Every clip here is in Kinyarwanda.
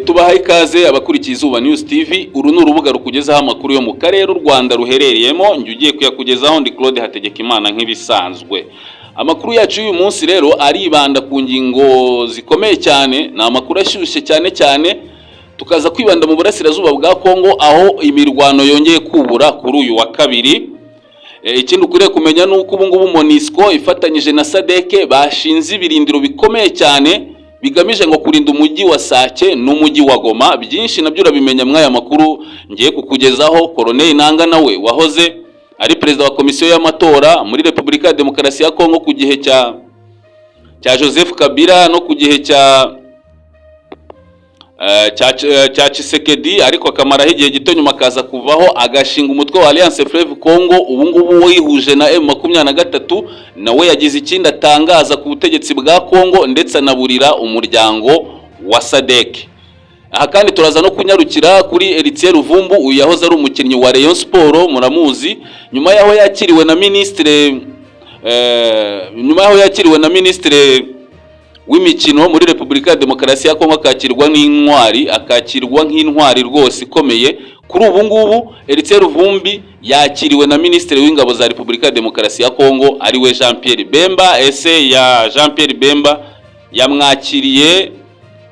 Tubahaye ikaze abakurikiye Izuba News TV. Uru ni urubuga rukugezaho amakuru yo mu karere u Rwanda ruherereyemo. Njye ugiye kuyakugezaho ndi Claude Hategekimana nk'ibisanzwe. Amakuru yacu uyu munsi rero aribanda ku ngingo zikomeye cyane, na amakuru ashyushye cyane tukaza kwibanda mu burasirazuba bwa Kongo aho imirwano yongeye kubura kuri uyu wa kabiri. Ikindi ukwiye kumenya nuko ubu ngubu MONUSCO ifatanyije na SADC bashinze ibirindiro bikomeye cyane bigamije ngo kurinda umujyi wa Sake n'umujyi wa Goma. Byinshi nabyo urabimenya mwaya makuru ngiye kukugezaho. Colonel Nanga nawe wahoze ari perezida wa komisiyo y'amatora muri Repubulika ya Demokarasi ya Kongo ku gihe cya Joseph Kabila no ku gihe cya Tshisekedi, ariko akamaraho igihe gito nyuma akaza kuvaho agashinga umutwe wa Alliance Fleuve Congo. Ubu ngubu wihuje na M23 nawe yagize ikindi atangaza ku butegetsi bwa Kongo ndetse anaburira umuryango wa SADC. Aha kandi turaza no kunyarukira kuri Eritier Ruvumbu, uyu yahoze ari umukinnyi wa Rayon Sport muramuzi, nyuma yaho yakiriwe na ministre w'imikino muri Repubulika ya Demokarasi ya Kongo, akakirwa nk'intwari rwose ikomeye. Kuri ubu ngubu Eritier Ruvumbi yakiriwe na ministre w'ingabo za Repubulika ya Demokarasi ya Kongo ariwe Jean Pierre Bemba. Ese ya Jean Pierre Bemba yamwakiriye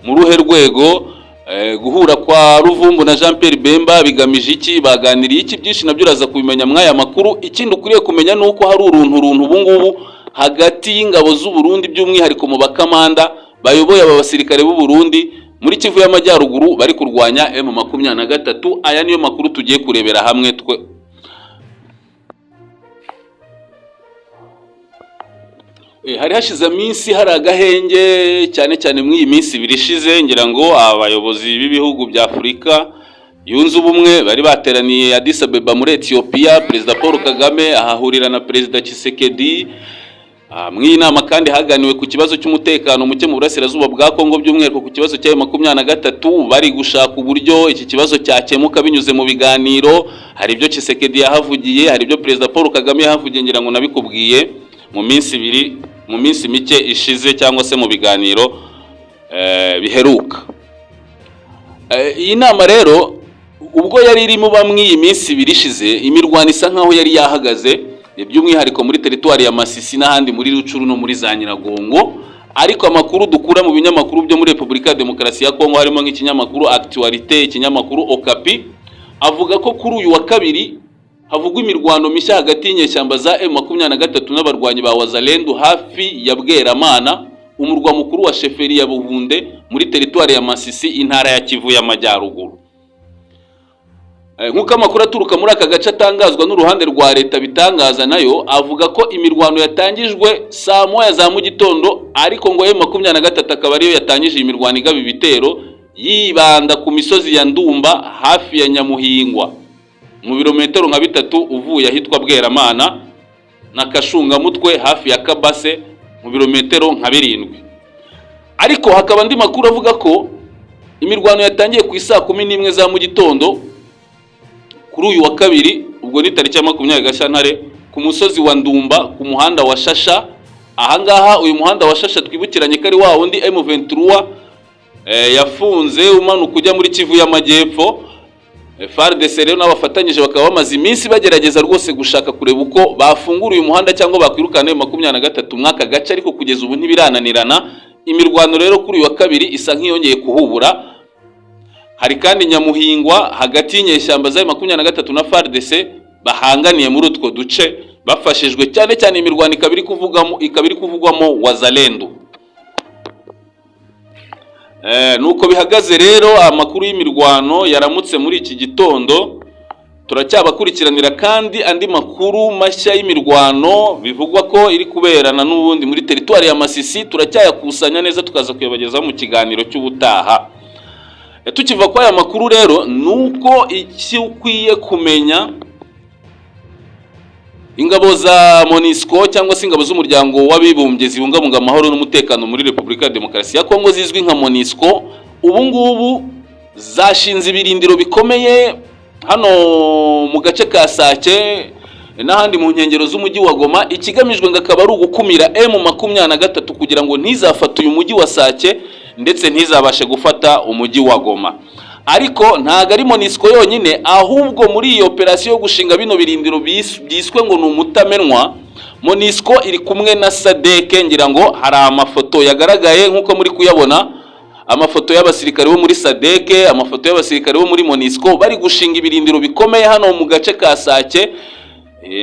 mu ruhe rwego? Guhura kwa Ruvumbu na Jean Pierre Bemba bigamije iki? Baganiriye iki? Byinshi nabyo uraza kubimenya mwaya makuru. Ikindi ukuriye kumenya nuko hari uruntu ubu ngubu hagati y'ingabo z'u Burundi, by'umwihariko mu bakamanda bayoboye aba basirikare b'u Burundi muri Kivu y'Amajyaruguru bari kurwanya M23. Aya niyo makuru tugiye kurebera hamwe twe. Hari hashize iminsi hari agahenge cyane muri iyi minsi birishize, ngira ngo abayobozi b'ibihugu bya Afurika yunze ubumwe bari bateraniye Addis Abeba muri Ethiopia. Perezida Paul Kagame ahahurira na Perezida Tshisekedi. Mw'iyi nama kandi haganiwe ku kibazo cy'umutekano muke mu burasirazuba bwa Kongo, by'umwihariko ku kibazo cya M23. Bari gushaka uburyo iki kibazo cyakemuka binyuze mu biganiro. Hari ibyo Tshisekedi yahavugiye, hari ibyo Perezida Paul Kagame yahavugiye, ngira ngo nabikubwiye mu minsi mike ishize cyangwa se mu biganiro biheruka. Iyi nama rero ubwo yari irimo bamwe iminsi birishize, imirwano isa nkaho yari yahagaze, by'umwihariko muri teritwari ya Masisi n'ahandi muri Rucuru no muri za Nyiragongo. Ariko amakuru dukura mu binyamakuru byo muri Repubulika ya Demokarasi ya Kongo, harimo nk'ikinyamakuru Actualité, ikinyamakuru Okapi, avuga ko kuri uyu wa kabiri havugwa imirwano mishya hagati y'inyeshyamba za M23 n'abarwanyi ba Wazalendo hafi ya Bweramana, umurwa mukuru wa sheferi ya Buhunde muri teritwari ya Masisi, intara ya Kivu y'Amajyaruguru. Nk'uko amakuru aturuka muri aka gace atangazwa n'uruhande rwa leta bitangaza, nayo avuga ko imirwano yatangijwe saa moya za mu gitondo, ariko ngo M23 akaba ariyo yatangije imirwano igaba ibitero yibanda ku misozi ya Ndumba hafi ya Nyamuhingwa mu birometero nka 3 uvuye ahitwa Bweramana, na Kashungamutwe hafi ya Kabase mu birometero nka 7. Ariko hakaba andi makuru avuga ko imirwano yatangiye ku isaa 11 za mu gitondo kuri uyu wa kabiri, ubwo ni tariki ya 20 Gashyantare, ku musozi wa Ndumba ku muhanda wa Shasha. Ahangaha uyu muhanda wa Shasha twibukiranye ko ari wa wundi M23 yafunze umanuka ujya muri Kivu y'Amajyepfo. FARDC rero n'abafatanyije bakaba bamaze iminsi bagerageza rwose gushaka kureba uko bafungura uyu muhanda cyangwa bakwirukana M23 mwaka gace, ariko kugeza ubu ntibirananirana. Imirwano rero kuri uyu wa kabiri isa nk'iyongeye kuhubura. Hari kandi Nyamuhingwa hagati y'inyeshyamba za M23 na FARDC bahanganiye muri utwo duce, bafashijwe cyane imirwano ikabiri kuvugwamo Wazalendo. Nuko bihagaze rero amakuru y'imirwano yaramutse muri iki gitondo. Turacyabakurikiranira kandi andi makuru mashya y'imirwano bivugwa ko iri kuberana n'ubundi muri teritwari ya Masisi. Turacyayakusanya neza tukaza kuyabagezaho mu kiganiro cy'ubutaha. Tukiva kwa aya makuru rero, nuko iki ukwiye kumenya, ingabo za MONUSCO cyangwa se ingabo z'umuryango w'abibumbye zibungabunga amahoro n'umutekano muri Repubulika ya Demokarasi ya Kongo zizwi nka MONUSCO, ubu ngubu zashinze ibirindiro bikomeye hano mu gace ka Sake n'ahandi mu nkengero z'umujyi wa Goma. Ikigamijwe ngo akaba ari ugukumira M23 kugira ngo ntizafate uyu mujyi wa Sake ndetse ntizabashe gufata umujyi wa Goma. Ariko ntago ari MONUSCO yonyine, ahubwo muri iyo operation yo gushinga bino birindiro byiswe ngo ni umutamenwa, MONUSCO iri kumwe na SADC. Ngira ngo hari amafoto yagaragaye nkuko muri kuyabona, amafoto y'abasirikare bo muri SADC, amafoto y'abasirikare bo muri MONUSCO bari gushinga ibirindiro bikomeye hano mu gace ka Sake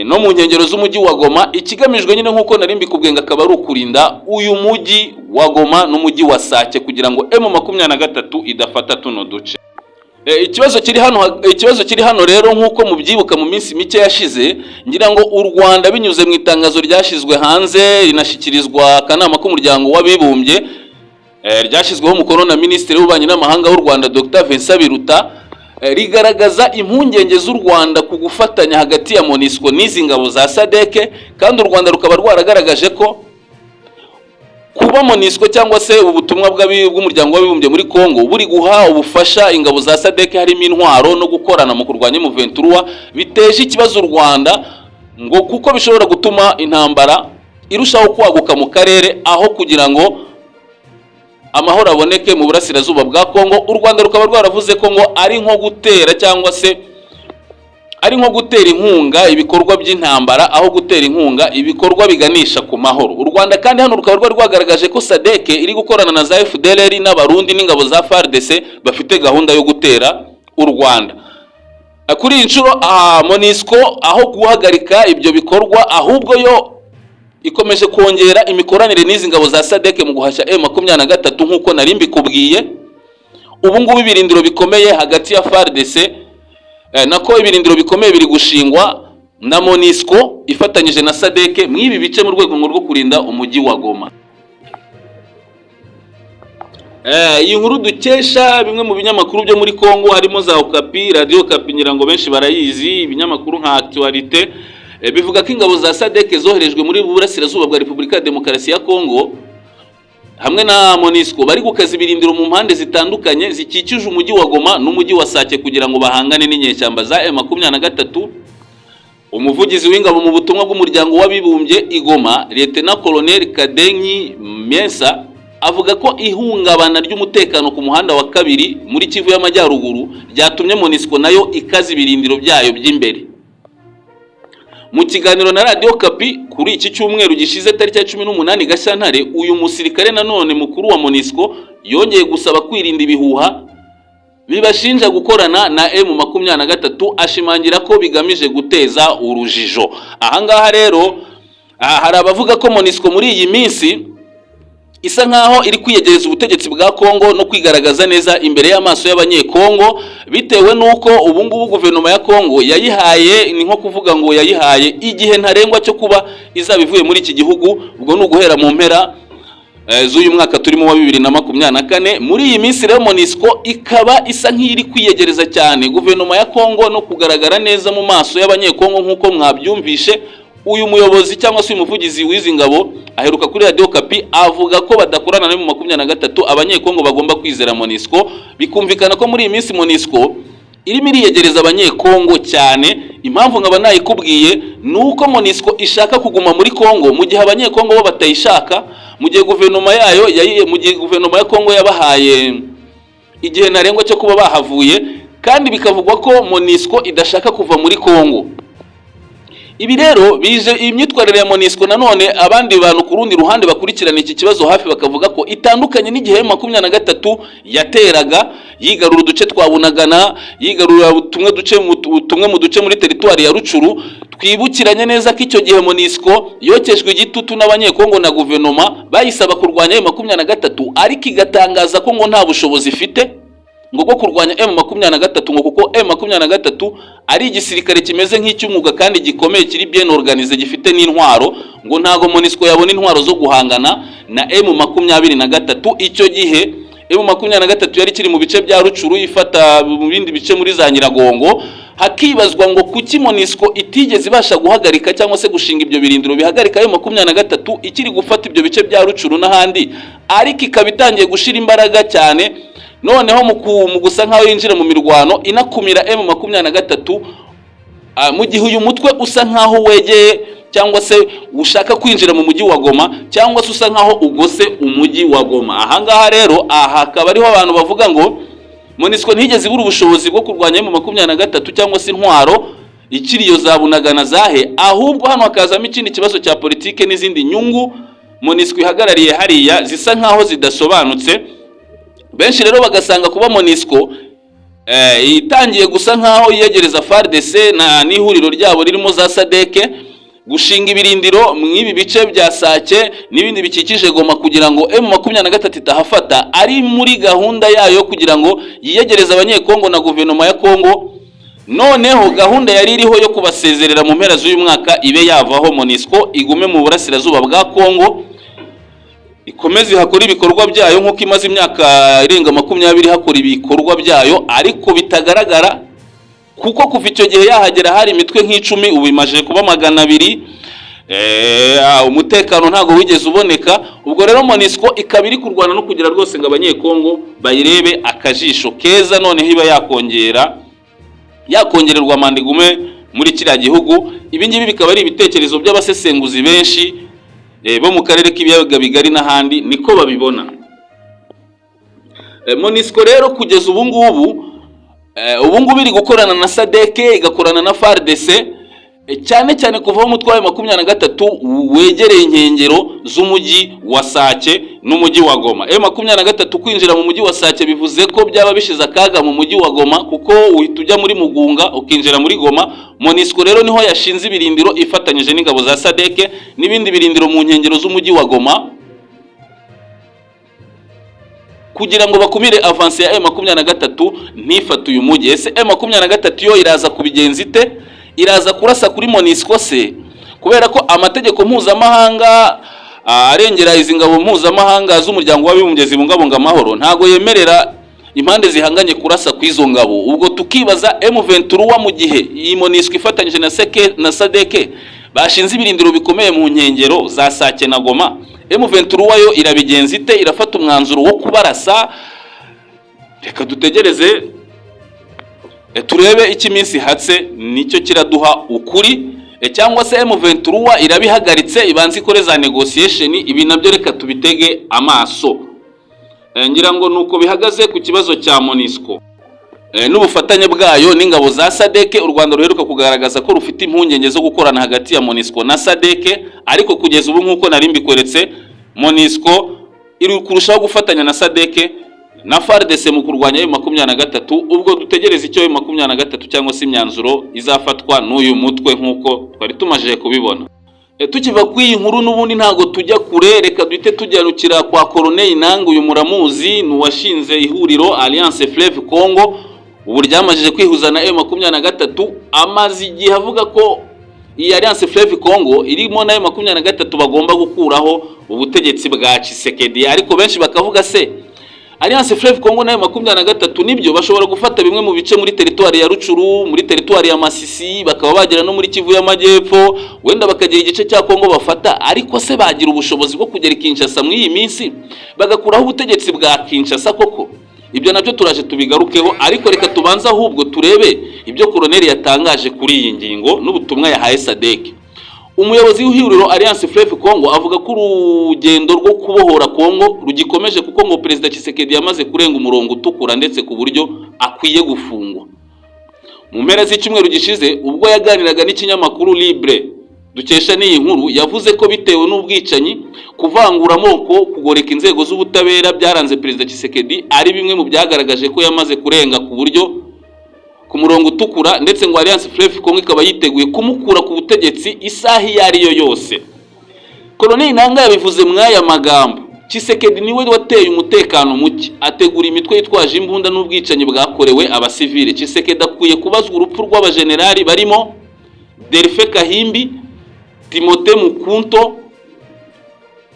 no mu nkengero z'umujyi wa Goma. Ikigamijwe nyine nkuko nari mbikubwenga akaba ari ukurinda uyu mujyi wa Goma n'umujyi wa Sake kugira ngo M23 idafata tuno duce. Ikibazo kiri hano rero nkuko mubyibuka mu minsi mike yashize, ngira ngo u Rwanda binyuze mu itangazo ryashizwe hanze rinashyikirizwa akanama k'umuryango w'abibumbye, ryashyizweho umukono na Minisitiri w'Ububanyi n'Amahanga w'u Rwanda Dr Vincent Biruta, rigaragaza impungenge z'u Rwanda ku gufatanya hagati ya MONUSCO n'izi ngabo za SADC, kandi u Rwanda rukaba rwaragaragaje ko kuba MONUSCO cyangwa se ubutumwa bw'umuryango w'abibumbye muri Kongo buri guha ubufasha ingabo za SADC harimo intwaro no gukorana mu kurwanya M23 biteje ikibazo u Rwanda, ngo kuko bishobora gutuma intambara irushaho kwaguka mu karere, aho kugira ngo amahoro aboneke mu burasirazuba bwa Kongo. U Rwanda rukaba rwaravuze ko ngo ari nko gutera cyangwa se ari nko gutera inkunga ibikorwa by'intambara aho gutera inkunga ibikorwa biganisha ku mahoro. U Rwanda kandi hano rukaba rwagaragaje ko SADC iri gukorana na za FDLR n'abarundi n'ingabo za FARDC bafite gahunda yo gutera u Rwanda. Kuri iyi nshuro MONUSCO aho guhagarika ibyo bikorwa, ahubwo yo ikomeje kongera imikoranire n'izi ngabo za SADC mu guhashya M23 nkuko nari mbikubwiye. Ubu ngubu ibirindiro bikomeye hagati ya FARDC nako ibirindiro bikomeye biri gushingwa na MONUSCO ifatanyije na SADC mwibi bice mu rwego rwo kurinda umujyi wa Goma. Iyi nkuru dukesha bimwe mu binyamakuru byo muri Kongo, harimo za Okapi, Radio Okapi ngira ngo benshi barayizi, ibinyamakuru nka Actualité, bivuga ko ingabo za SADC zoherejwe muri burasirazuba bwa Repubulika ya Demokarasi ya Kongo hamwe na MONUSCO bari gukaza ibirindiro mu mpande zitandukanye zikikije umujyi wa Goma n'umujyi wa Sake kugira ngo bahangane n'inyeshyamba za M23. Umuvugizi w'ingabo mu butumwa bw'umuryango w'abibumbye i Goma, Lieutenant Colonel Kadenyi Mensa, avuga ko ihungabana ry'umutekano ku muhanda wa kabiri muri Kivu y'Amajyaruguru ryatumye MONUSCO nayo ikaza ibirindiro byayo by'imbere. Mu kiganiro na Radio Okapi kuri iki cyumweru gishize tariki ya 18 Gashyantare, uyu musirikare nanone mukuru wa MONUSCO yongeye gusaba kwirinda ibihuha bibashinja gukorana na M23, ashimangira ko bigamije guteza urujijo. Ahangaha rero hari abavuga ko MONUSCO muri iyi minsi isa nkaho iri kwiyegereza ubutegetsi bwa Kongo no kwigaragaza neza imbere y'amaso y'abanyekongo, bitewe nuko ubu ngubu guverinoma ya Kongo yayihaye, ni nko kuvuga ngo yayihaye igihe ntarengwa cyo kuba izabivuye muri iki gihugu, ubwo ni uguhera mu mpera z'uyu mwaka turimo wa 2024. Muri iyi minsi rero MONUSCO ikaba isa nk'iri kwiyegereza cyane guverinoma ya Kongo no kugaragara neza mu maso y'abanyekongo nkuko mwabyumvishe. Uyu muyobozi cyangwa se umuvugizi w'izi ngabo aheruka kuri Radio Okapi avuga ko badakorana na M23, abanyekongo bagomba kwizera MONUSCO. Bikumvikana ko muri iyi minsi MONUSCO irimo iriyegereza abanyekongo cyane. Impamvu nkaba nayikubwiye nuko MONUSCO ishaka kuguma muri Kongo mu gihe abanyekongo bo batayishaka, mu gihe guverinoma ya Kongo yabahaye igihe ntarengwa cyo kuba bahavuye, kandi bikavugwa ko MONUSCO idashaka kuva muri Kongo. Ibi rero bije imyitwarire ya MONUSCO nanone abandi bantu ku rundi ruhande bakurikirana iki kibazo hafi bakavuga ko itandukanye n'igihe M23 yateraga yigarura uduce twabunagana, yigarura tumwe mu duce muri teritwari ya Rucuru. Twibukiranye neza ko icyo gihe MONUSCO yokejwe igitutu n'abanyekongo na guverinoma bayisaba kurwanya M23, ariko igatangaza ko ngo nta bushobozi ifite ngo bwo kurwanya M23, ngo kuko M23 ari igisirikare kimeze nk'icy'umwuga kandi gikomeye kiri bien organisé gifite n'intwaro, ngo ntago MONUSCO yabona intwaro zo guhangana na M23. Icyo gihe M23 yari kiri mu bice bya Rucuru ifata mu bindi bice muri za Nyiragongo. Hakibazwa ngo kuki MONUSCO itigeze ibasha guhagarika cyangwa se gushinga ibyo birindiro bihagarika M23 ikiri gufata ibyo bice bya Rucuru n'ahandi, ariko ikabitangiye gushira imbaraga cyane. Noneho mu gusa nkaho yinjira mu mirwano inakumira M23, mu gihe uyu mutwe usa nkaho wegeye cyangwa se ushaka kwinjira mu mujyi wa Goma cyangwa se usa nkaho ugose umujyi wa Goma. Ahangaha rero akaba ariho abantu bavuga ngo MONUSCO ntigeze ibura ubushobozi bwo kurwanya M23 cyangwa se intwaro ikiriyo zabunagana zahe, ahubwo hano hakazamo ikindi kibazo cya politike n'izindi nyungu MONUSCO ihagarariye hariya zisa nkaho zidasobanutse. Benshi rero bagasanga kuba MONUSCO itangiye gusa nkaho yegereza FARDC n'ihuriro ryabo ririmo za SADC gushinga ibirindiro mw'ibi bice bya Sake n'ibindi bikikije Goma kugira ngo M23 itahafata, ari muri gahunda yayo kugira ngo yiyegereza abanyekongo na guverinoma ya Kongo. Noneho gahunda yari iriho yo kubasezerera mu mpera z'uyu mwaka ibe yavaho, MONUSCO igume mu burasirazuba bwa Kongo ikomeze hakora ibikorwa byayo nk'uko imaze imyaka irenga 20 hakora ibikorwa byayo, ariko bitagaragara kuko kuva icyo gihe yahagera hari imitwe nk'icumi, ubu imaje kuba 200. Umutekano ntago wigeze uboneka. Ubwo rero MONUSCO ikabiri kurwana no kugira rwose ngo abanyekongo bayirebe akajisho keza, none hiba yakongererwa mandigume muri kiriya gihugu. Ibi ngibi bikaba ari ibitekerezo by'abasesenguzi benshi bo mu karere k'ibiyaga bigari n'ahandi niko babibona. MONUSCO rero kugeza ubu ngubu iri gukorana na SADC, igakorana na FARDC, cyane cyane kuva mu mutwe wa 23 wegereye inkengero z'umujyi wa Sake n'umujyi wa Goma. 23 kwinjira mu mujyi wa Sake bivuze ko byaba bishize akaga mu mujyi wa Goma, kuko uhita ujya muri Mugunga ukinjira muri Goma. MONUSCO rero niho yashinze ibirindiro ifatanyije n'ingabo za SADC n'ibindi birindiro mu nkengero z'umujyi wa Goma kugira ngo bakumire avance ya M23 ntifata uyu mujyi. Ese M23 yo iraza kubigenza ite? Iraza kurasa kuri MONUSCO se? Kubera ko amategeko mpuzamahanga arengera izi ngabo mpuzamahanga z'umuryango w'abibumbye zibungabunga amahoro ntago yemerera impande zihanganye kurasa kwizo ngabo. Ubwo tukibaza M23 mu gihe iyi MONUSCO ifatanyije na SADC bashinze ibirindiro bikomeye mu nkengero za Sake na Goma, M23 yo irabigenza ite? Irafata umwanzuro wo kubarasa? Reka dutegereze turebe iki minsi hatse nicyo kiraduha ukuri, cyangwa se M23 irabihagaritse ibanze ikore za negotiation. Ibi nabyo reka tubitege amaso. Ngira ngo nuko bihagaze ku kibazo cya MONUSCO n'ubufatanye bwayo n'ingabo za SADC. U Rwanda ruheruka kugaragaza ko rufite impungenge zo gukorana hagati ya MONUSCO na SADC, ariko kugeza ubu nk'uko nari mbikweretse MONUSCO iri kurushaho gufatanya na SADC na FARDC mu kurwanya M23. Ubwo dutegereza icyo M23 cyangwa se imyanzuro izafatwa n'uyu mutwe nk'uko twari tumaje kubibona. Tukiva ku iyi nkuru n'ubundi ntago tujya kure, reka duhite tujyanukira kwa Colonel Nangu. Uyu muramuzi ni washinze ihuriro Alliance Fleuve Congo, ubu ryamajije kwihuza na M23. Amazi igihe avuga ko iyi Alliance Fleuve Congo irimo na M23 bagomba gukuraho ubutegetsi bwa Tshisekedi, ariko benshi bakavuga se Alliance Fleuve Congo na M23 nibyo bashobora gufata bimwe mu bice muri territoire ya Rucuru, muri territoire ya Masisi, bakaba bagera no muri Kivu y'Amajyepfo, wenda bakagira igice cya Kongo bafata, ariko se bagira ubushobozi bwo kugera Kinshasa muri iyi minsi bagakuraho ubutegetsi bwa Kinshasa koko? Ibyo nabyo turaje tubigarukeho, ariko reka tubanza ahubwo turebe ibyo Colonel yatangaje kuri iyi ngingo n'ubutumwa yahaye SADC. Umuyobozi w'ihuriro Alliance Fleuve Congo avuga ko urugendo rwo kubohora Congo rugikomeje, kuko ngo Perezida Tshisekedi yamaze kurenga umurongo utukura ndetse ku buryo akwiye gufungwa. Mu mpera z'icyumweru gishize ubwo yaganiraga n'ikinyamakuru Libre dukesha n'iyi nkuru, yavuze ko bitewe n'ubwicanyi, kuvangura amoko, kugoreka inzego z'ubutabera byaranze Perezida Tshisekedi ari bimwe mu byagaragaje ko yamaze kurenga ku buryo ku murongo utukura, ndetse ngo Alliance Fleuve Congo ikaba yiteguye kumukura ku butegetsi isaha iyo ari yo yose. Colonel Nanga yabivuze mwaya magambo. Tshisekedi niwe wateye umutekano muke, ategura imitwe yitwaje imbunda n'ubwicanyi bwakorewe abasivile. Tshisekedi akwiye kubazwa urupfu rw'abajenerali barimo Delphin Kahimbi, Timothée Mukunto,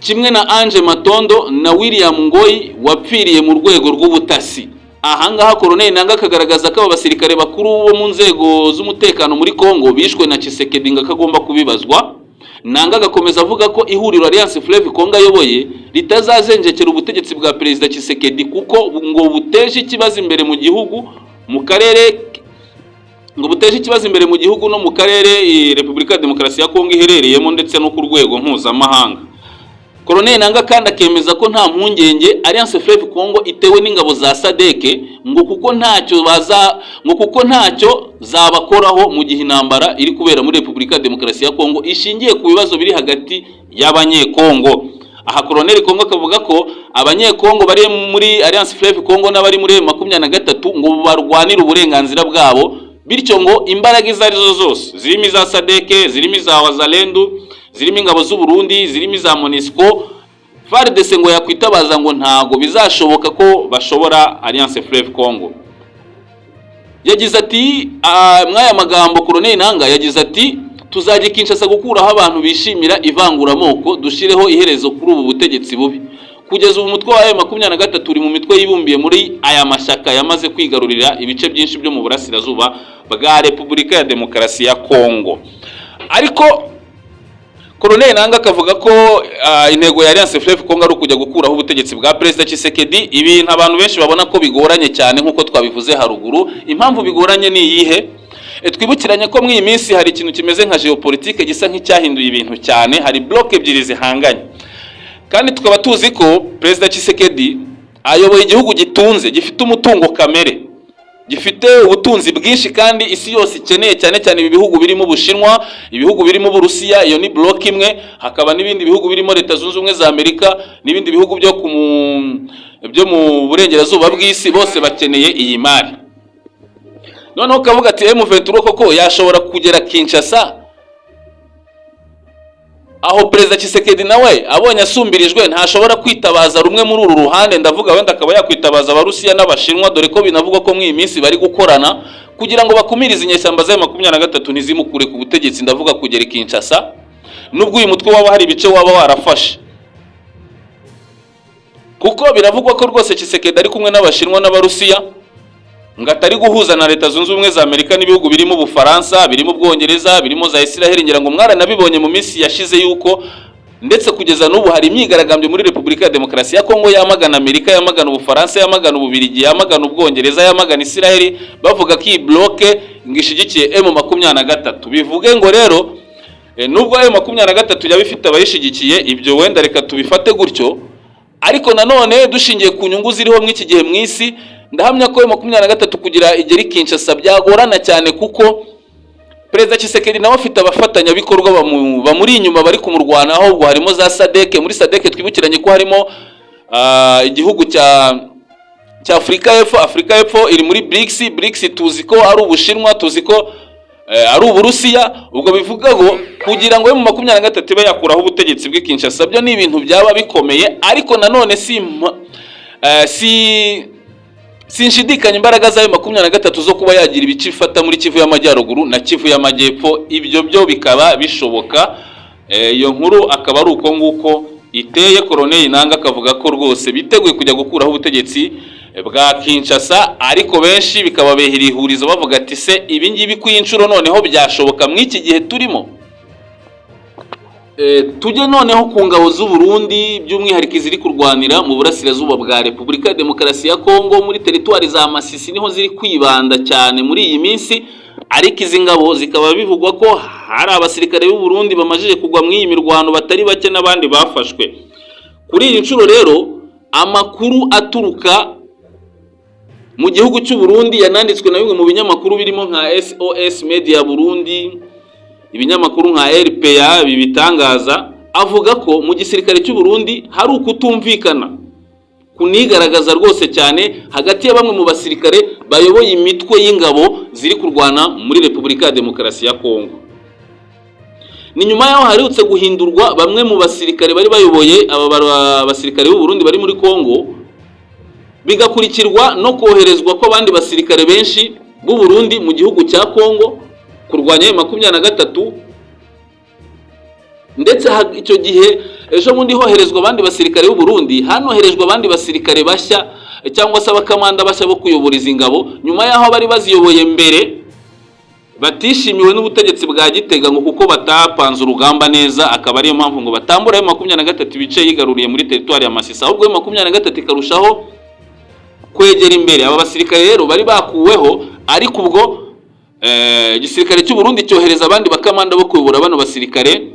kimwe na Ange Matondo na William Ngoyi wapfiriye mu rwego rw'ubutasi. Ahangaha Colonel Nanga akagaragaza ko abasirikare bakuru bo mu nzego z'umutekano muri Kongo bishwe na Tshisekedi ngakagomba kubibazwa. Nanga agakomeza avuga ko ihuriro Alliance Fleuve Congo ayoboye ritazazenjekera ubutegetsi bwa Perezida Tshisekedi, kuko ngo buteje ikibazo imbere mu gihugu, mu karere ngo buteje ikibazo imbere mu gihugu no mu karere Repubulika ya Demokarasi ya Kongo iherereyemo ndetse no ku rwego mpuzamahanga. Colonel Nanga kandi akemeza ko nta mpungenge Alliance Fleuve Congo itewe n'ingabo za SADC ngo kuko ntacyo zabakoraho mu gihe intambara iri kubera muri Repubulika ya Demokarasi ya Kongo ishingiye ku bibazo biri hagati y'abanyekongo. Aha Colonel Kongo akavuga ko abanyekongo bari muri Alliance Fleuve Congo n'abari muri 23 ngo barwanira uburenganzira bwabo, bityo ngo imbaraga izarizo zose zirimo za SADC, zirimo za Wazalendo, zirimo ingabo z'u Burundi, zirimo za MONUSCO, FARDC ngo yakwitabaza ngo ntago bizashoboka ko bashobora Alliance Fleuve Congo. Yagize ati mwaya magambo Colonel Nanga yagize ati tuzajye Kinshasa gukuraho abantu bishimira ivanguramoko, dushireho iherezo kuri ubu butegetsi bubi. Kugeza ubu umutwe wa M23 uri mu mitwe yibumbiye muri aya mashaka yamaze kwigarurira ibice byinshi byo mu burasirazuba bwa Repubulika ya Demokarasi ya Kongo. Ariko Colonel Nanga akavuga ko intego ya Alliance Fleuve Congo ari kujya gukuraho ubutegetsi bwa President Tshisekedi. Ibintu abantu benshi babona ko bigoranye cyane nkuko twabivuze haruguru. Impamvu bigoranye ni iyihe? Twibukiranye ko muri iyi minsi hari ikintu kimeze nka geopolitique gisa nk'icyahinduye ibintu cyane. Hari bloc ebyiri zihanganye, kandi tukaba tuzi ko President Tshisekedi ayoboye igihugu gitunze, gifite umutungo kamere, gifite ubutunzi bwinshi kandi isi yose ikeneye, cyane cyane ibihugu birimo Bushinwa, ibihugu birimo Burusiya, iyo ni bloc imwe. Hakaba n'ibindi bihugu birimo Leta Zunze Ubumwe za Amerika n'ibindi bihugu byo mu burengerazuba bw'isi, bose bakeneye iyi mari. Noneho kavuga ati M23 koko yashobora kugera Kinshasa, aho President Tshisekedi nawe abonye asumbirijwe ntashobora kwitabaza rumwe muri uru ruhande. Ndavuga wenda akaba yakwitabaza Abarusiya n'Abashinwa, dore ko binavugwa ko muri iyi minsi bari gukorana kugira ngo bakumirize inyeshyamba za 23 ntizimukure ku butegetsi. Ndavuga kugera Kinshasa, nubwo uyu mutwe waba hari ibice waba warafashe, kuko biravugwa ko rwose Tshisekedi ari kumwe n'Abashinwa n'Abarusiya, ngo atari guhuza na Leta Zunze Ubumwe za Amerika n'ibihugu birimo Bufaransa, birimo Bwongereza, birimo za Israel. Ngira ngo mwaranabibonye mu minsi yashize yuko ndetse kugeza n'ubu hari imyigaragambyo muri Repubulika ya Demokarasi ya Kongo yamagana Amerika, yamagana Ubufaransa, yamagana Ububirigi, yamagana Ubwongereza, yamagana Israel, bavuga ko iyi bloc ngishigikiye M23. Bivuge ngo rero nubwo M23 yabifite abayishigikiye, ibyo wenda reka tubifate gutyo, ariko nanone dushingiye ku nyungu ziriho mw'iki gihe mw'isi, ndahamya ko M23 kugira igeri Kinshasa byagorana cyane, kuko President Tshisekedi nawe afite abafatanya bikorwa bamuri inyuma bari kumurwana. Ahubwo harimo za SADC. Muri SADC twibukiranye ko harimo igihugu cya Afrika y'Epfo iri muri BRICS tuzi ko ari Ubushinwa, tuzi ko ari Uburusiya. Ubwo bivuga ngo kugira ngo M23 ibe yakuraho ubutegetsi bw'i Kinshasa byo ni ibintu byaba bikomeye. Ariko nanone sinshidikanya imbaraga za M23 zo kuba yagira ibice ifata muri Kivu y'Amajyaruguru na Kivu y'Amajyepfo. Ibyo byo bikaba bishoboka. Iyo nkuru akaba ari uko nguko iteye. Colonel Nanga akavuga ko rwose biteguye kujya gukuraho ubutegetsi bwa Kinshasa, ariko benshi bikaba behira ihurizo bavuga ati se ibi ngibi ku inshuro noneho byashoboka mw'iki gihe turimo. Tujye noneho ku ngabo z'u Burundi, by'umwihariko ziri kurwanira mu burasirazuba bwa Repubulika ya Demokarasi ya Kongo muri teritwari za Masisi, niho ziri kwibanda cyane muri iyi minsi. Ariko izi ngabo zikaba bivugwa ko hari abasirikare b'u Burundi bamajije kugwa mu iyi mirwano batari bake n'abandi bafashwe. Kuri iyi nshuro rero amakuru aturuka mu gihugu cy'u Burundi yananditswe na bimwe mu binyamakuru birimo nka SOS Media Burundi, ibinyamakuru nka RPA bibitangaza, avuga ko mu gisirikare cy'u Burundi hari ukutumvikana kunigaragaza rwose cyane hagati ya bamwe mu basirikare bayoboye imitwe y'ingabo ziri kurwana muri Repubulika ya Demokarasi ya Kongo. Ni nyuma yaho harutse guhindurwa bamwe mu basirikare bari bayoboye abasirikare b'u Burundi bari muri Kongo, bigakurikirwa no koherezwa ko abandi basirikare benshi b'u Burundi mu gihugu cya Kongo kurwanya M23. Ndetse icyo gihe ejo bundi hoherezwa abandi basirikare b'u Burundi, hanoherezwa abandi basirikare bashya cyangwa se abakamanda bashya bo kuyobora izi ngabo, nyuma yaho bari baziyoboye mbere batishimiwe n'ubutegetsi bwa Gitega ngo kuko batapanze urugamba neza. Akaba ariyo mpamvu ngo batambura M23 bice yigaruriye muri teritwari ya Masisi, ahubwo M23 ikarushaho kwegera imbere. Aba basirikare rero bari bakuweho, ariko ubwo igisirikare cy'u Burundi cyohereza abandi bakamanda bo kuyobora bano basirikare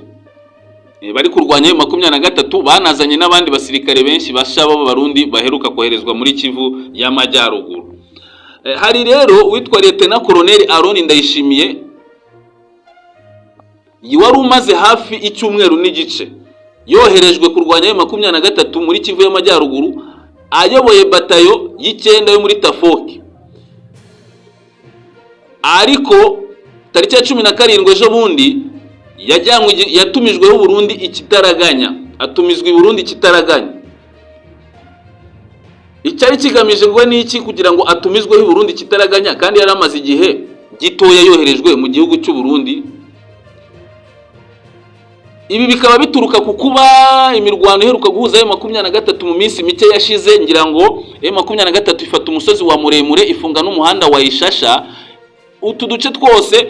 bari kurwanya M23, banazanye n'abandi basirikare benshi basha b'abarundi baheruka koherezwa muri Kivu y'Amajyaruguru. Hari rero witwa Lieutenant Colonel Aron Ndayishimiye wari umaze hafi icyumweru n'igice yoherejwe kurwanya M23 muri Kivu y'Amajyaruguru, ayoboye batayo y'Icyenda yo muri Tafoki. Ariko tariki ya 17 ejo bundi yatumijweho Burundi ikitaraganya, atumizwe i Burundi ikitaraganya. Icyari kigamije ngo n'iki kugira ngo atumizweho i Burundi ikitaraganya kandi yari amaze igihe gitoya yoherejwe mu gihugu cy'u Burundi. Ibi bikaba bituruka ku kuba imirwano iheruka guhuza M23 mu minsi mike yashize. Ngira ngo M23 ifata umusozi wa Muremure, ifunga n'umuhanda wa Ishasha. Utu duce twose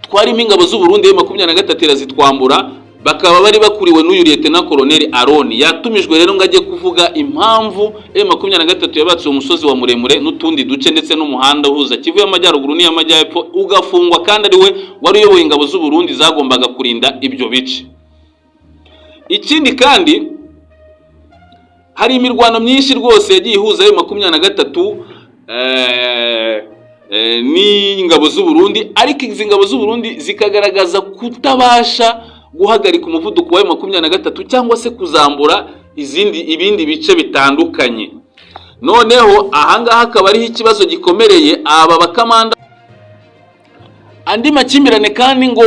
twarimo ingabo z'u Burundi M23 irazitwambura, bakaba bari bakuriwe n'uyu Lieutenant Colonel Aron. Yatumijwe rero ngo ajye kuvuga impamvu M23 yabatse umusozi wa Muremure n'utundi duce ndetse n'umuhanda uhuza Kivu y'Amajyaruguru n'iy'Amajyepfo ugafungwa, kandi ari we wari uyoboye ingabo z'u Burundi zagombaga kurinda ibyo bice. Ikindi kandi hari imirwano myinshi rwose yagiye ihuza M23 ni ingabo z'u Burundi, ariko izi ngabo z'u Burundi zikagaragaza kutabasha guhagarika umuvuduko wa M23 cyangwa se kuzambura ibindi bice bitandukanye. Noneho ahangaha akaba ariho ikibazo gikomereye aba bakamanda. Andi makimbirane kandi ngo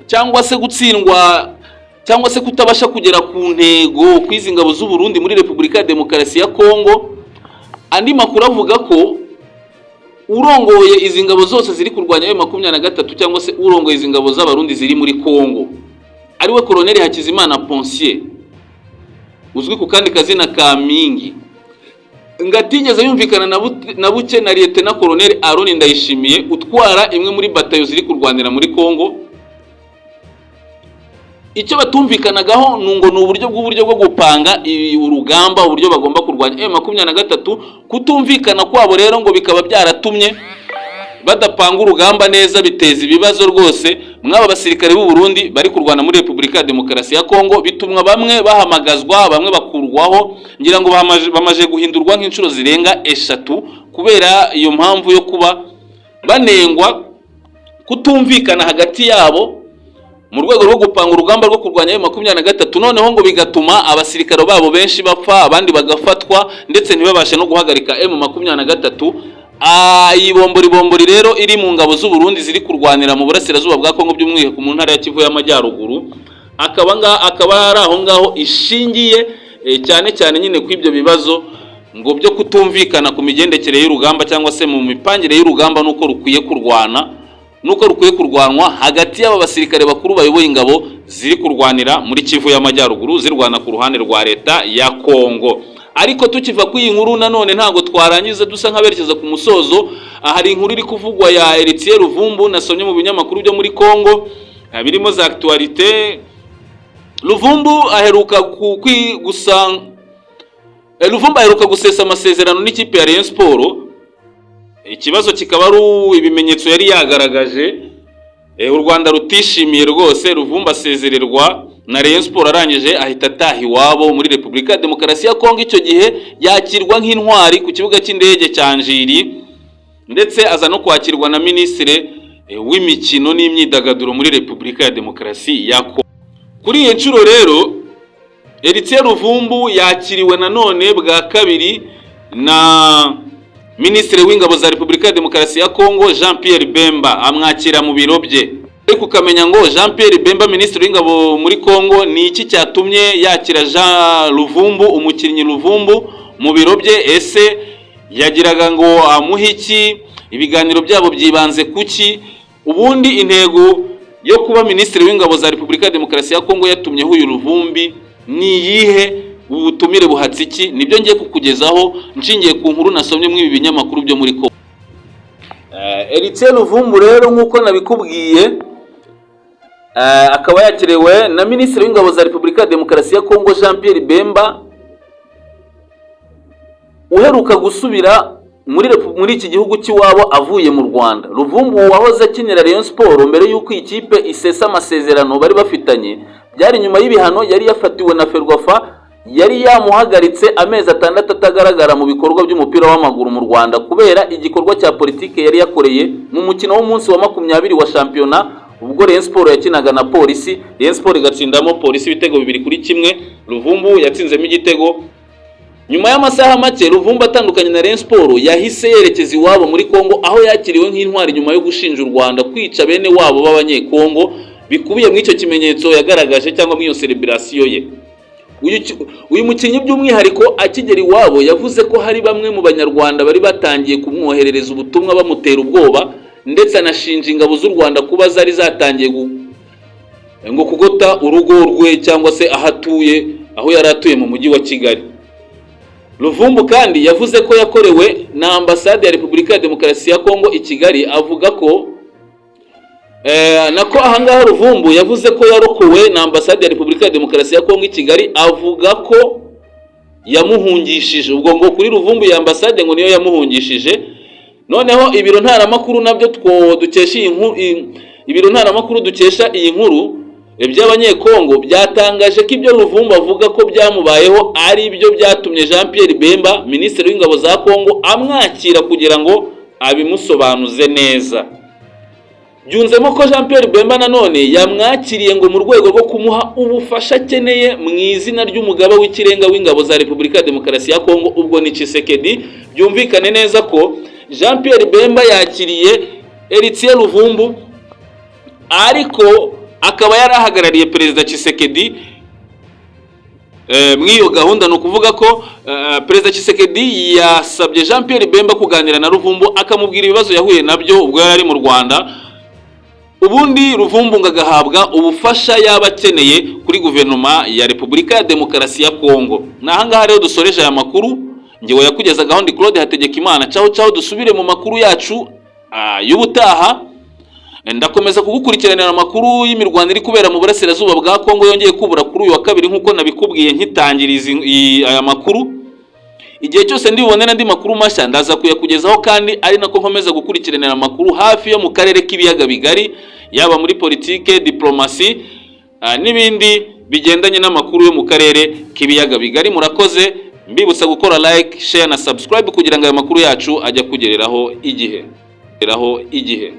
cyangwa se gutsindwa cyangwa se kutabasha kugera ku ntego kw'izi ngabo z'u Burundi muri Repubulika ya Demokarasi ya Kongo. Andi makuru avuga ko urongoye izi ngabo zose ziri kurwanya M23 cyangwa se urongoye izi ngabo z'abarundi ziri muri Kongo ariwe Colonel Hakizimana Ponsier, uzwi ku kandi kazina ka Mingi, ngatigeze yumvikana na buke na Lieutenant Colonel Aron Ndayishimiye utwara imwe muri batayo ziri kurwanira muri Kongo. Icyo batumvikanagaho nungo n'uburyo bwo gupanga urugamba, uburyo bagomba kurwanya M23. Kutumvikana kwabo rero ngo bikaba byaratumye badapanga urugamba neza, biteza ibibazo rwose mwaba basirikare b'u Burundi bari kurwana muri Repubulika ya Demokarasi ya Kongo. Bitumwa bamwe bahamagazwa, bamwe bakurwaho, ngira ngo bamaje guhindurwa nk'inshuro zirenga 3 kubera iyo mpamvu yo kuba banengwa kutumvikana hagati yabo mu rwego rwo gupanga urugamba rwo kurwanya M23. Noneho ngo bigatuma abasirikare babo benshi bapfa, abandi bagafatwa, ndetse ntibabashe no guhagarika M23. Ibombori rero iri mu ngabo z'u Burundi ziri kurwanira mu burasirazuba bwa Kongo, by'umwihariko mu ntara ya Kivu y'Amajyaruguru. Akaba ari aho ngaho ishingiye cyane cyane nyine kw'ibyo bibazo ngo byo kutumvikana ku migendekere y'urugamba cyangwa se mu mipangire y'urugamba nuko rukwiye kurwanwa hagati y'aba basirikare bakuru bayoboye ingabo ziri kurwanira muri Kivu y'Amajyaruguru, zirwana ku ruhande rwa leta ya Kongo. Ariko tukiva ku iyi nkuru nanone ntago twarangiza dusa nk'aberekeza ku musozo. Hari inkuru iri kuvugwa ya Eritier Luvumbu nasomye mu binyamakuru byo muri Kongo birimo za actualité. Luvumbu aheruka gusesa amasezerano n'ikipe ya Rayon Sport. Ikibazo kikaba ari ibimenyetso yari yagaragaje u Rwanda rutishimiye rwose. Luvumbu asezererwa na Rayon Sport arangije ahita ataha iwabo muri Repubulika ya Demokarasi ya Kongo. Icyo gihe yakirwa nk'intwari ku kibuga cy'indege cya Njiri, ndetse aza no kwakirwa na Minisitiri w'imikino n'imyidagaduro muri Repubulika ya Demokarasi ya Kongo. Kuri iyi nshuro rero Eritier Luvumbu yakiriwe nanone bwa kabiri na Minisitiri w'ingabo za Repubulika ya Demokarasi ya Kongo Jean Pierre Bemba, amwakira mu biro bye. Ariko ukamenya ngo Jean Pierre Bemba Minisitiri w'ingabo muri Kongo ni iki cyatumye yakira Jean Luvumbu, umukinnyi Luvumbu, mu biro bye? Ese yagiraga ngo amuhe iki? Ibiganiro byabo byibanze kuki? Ubundi intego yo kuba Minisitiri w'ingabo za Repubulika ya Demokarasi ya Kongo yatumye uyu Luvumbi ni yihe? Ubutumire buhatse iki? Nibyo ngiye kukugezaho nshingiye ku nkuru nasomye mu ibi binyamakuru byo muri Kongo. Eritier Luvumbu rero nk'uko nabikubwiye akaba yakiriwe na Minisitiri w'ingabo za Repubulika ya Demokarasi ya Kongo Jean Pierre Bemba, uheruka gusubira muri iki gihugu cy'iwabo avuye mu Rwanda. Ruvumbu wahoze akinira Rayon Sport mbere y'uko ikipe isesa amasezerano bari bafitanye, byari nyuma y'ibihano yari yafatiwe na Ferwafa yari yamuhagaritse amezi 6 atagaragara mu bikorwa by'umupira w'amaguru mu Rwanda kubera igikorwa cya politike yari yakoreye mu mukino w'umunsi wa 20 wa shampiyona ubwo Rayon Sport yakinaga na Polisi. Rayon Sport igatsindamo Polisi ibitego 2-1. Ruvumbu yatsinzemo igitego. Nyuma y'amasaha make Ruvumbu atandukanye na Rayon Sport yahise yerekeza iwabo muri Kongo, aho yakiriwe nk'intwari nyuma yo gushinja u Rwanda kwica bene wabo b'abanyekongo, bikubiye mu icyo kimenyetso yagaragaje cyangwa mu iyo celebration ye. Uyu mukinnyi by'umwihariko akigera iwabo yavuze ko hari bamwe mu banyarwanda bari batangiye kumwoherereza ubutumwa bamutera ubwoba, ndetse anashinja ingabo z'u Rwanda kuba zari zatangiye ngo kugota urugo rwe cyangwa se ahatuye, aho yari atuye mu mujyi wa Kigali. Ruvumbu kandi yavuze ko yakorewe na ambasade ya Repubulika ya Demokarasi ya Kongo i Kigali, avuga ko nako ahangaha Ruvumbu yavuze ko yarokowe na ambasade ya Repubulika ya Demokarasi ya Kongo i Kigali, avuga ko yamuhungishije. Ubwo ngo kuri Ruvumbu ya ambasade ngo niyo yamuhungishije. Noneho ibiro ntaramakuru nabyo dukesha iyi nkuru by'abanyekongo byatangaje ko ibyo Ruvumbu avuga ko byamubayeho ari byo byatumye Jean Pierre Bemba, minisitiri w'ingabo za Kongo, amwakira kugira ngo abimusobanuze neza. Byunzemo ko Jean Pierre Bemba nanone yamwakiriye ngo mu rwego rwo kumuha ubufasha akeneye mu izina ry'umugaba w'ikirenga w'ingabo za Repubulika ya Demokarasi ya Kongo, ubwo ni Tshisekedi. Byumvikane neza ko Jean Pierre Bemba yakiriye Eritier Ruvumbu, ariko akaba yarahagarariye Perezida Tshisekedi mw'iyo gahunda. No kuvuga ko Perezida Tshisekedi yasabye Jean Pierre Bemba kuganira na Ruvumbu, akamubwira ibibazo yahuye nabyo ubwo yari ari mu Rwanda, ubundi Ruvumbu ngagahabwa ubufasha yaba akeneye kuri guverinoma ya Repubulika ya Demokarasi ya Kongo. Nahangaha rero dusoreje aya makuru, ngewe yakugeza ndi Claude Hategekimana. Ciao dusubire mu makuru yacu y'ubutaha. Ndakomeza kugukurikiranira amakuru y'imirwano iri kubera mu burasirazuba bwa Kongo yongeye kubura kuri uyu wa kabiri nkuko nabikubwiye nkitangiriza aya makuru. Igihe cyose ndibone n'andi makuru mashya ndaza kuyakugezaho, kandi ari nako nkomeza gukurikiranira amakuru hafi yo mu karere k'ibiyaga bigari, yaba muri politike, diplomasi n'ibindi bigendanye n'amakuru yo mu karere k'ibiyaga bigari. Murakoze, mbibutsa gukora like, share na subscribe kugira ngo aya makuru yacu ajya kugereraho igihe.